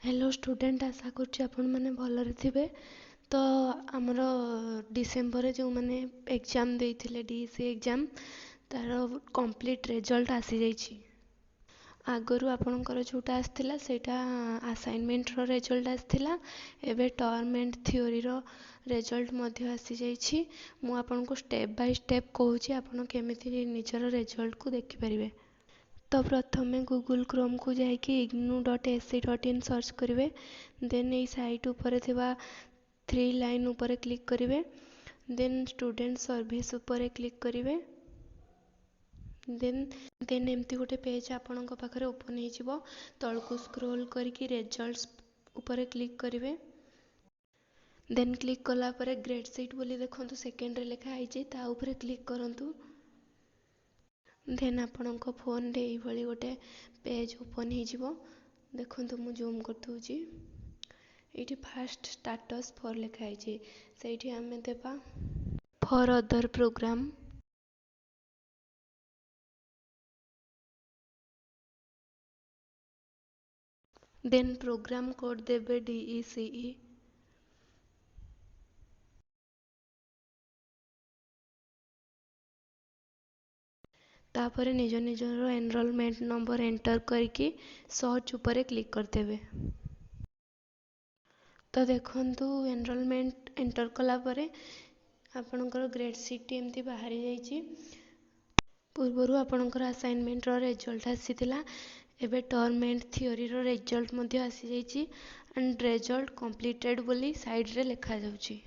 Hello student आशा करुच्ची आपण मैंने भलरे थे। तो आमर डिसेम्बर जो मैंने एग्जाम देते डीसी एग्जाम तार कंप्लीट रिजल्ट आसी जाइए। आगरू आपणकर जोटा आसला सेटा असाइनमेंट रो रिजल्ट आसला। एबे टर्म एंड थ्योरी रो रिजल्ट मध्य आसी जाइए। मु आपनको स्टेप बाय स्टेप कहूँ आपण केमिति निजर रिजल्ट को देखि परिबे। तो प्रथमे गूगल क्रोम को जाकि ignu.ac.in सर्च करेंगे। देन ये साइट उपरे थिबा 3 लाइन उपरे क्लिक करेंगे। देन स्टूडेंट सर्विस उपरे क्लिक करेंगे। देन एमती गोटे पेज आपणक पाखरे ओपन हो तलकू स्क्रोल करके रिजल्ट्स उपरे क्लिक करेंगे। देन क्लिक कला परे ग्रेड सीट बोली देखो सेकेंड रे लिखा है ता उपरे क्लिक करंतु। देन आपणक फोन रे ये गोटे पेज ओपन हो देखो मु जूम कर दूची। ये फास्ट स्टाटस फॉर लिखाई से आम देवा for other programme. Then programme code देवे DECE। तापर निज निजर एनरोलमेंट नंबर एंटर करके सर्च उपरे क्लिक करदेवे। तो देखंतु एनरोलमेंट एंटर कला परे आपणकर ग्रेड सीट एमती बाहरी जाइए। पूर्वर आपणकर असाइनमेंट रो रिजल्ट आसीथिला। एबे टर्म एंड थ्योरी रो रिजल्ट मध्य आसी जाइए एंड रिजल्ट कंप्लीटेड बोली साइड रे लिखा जाउची।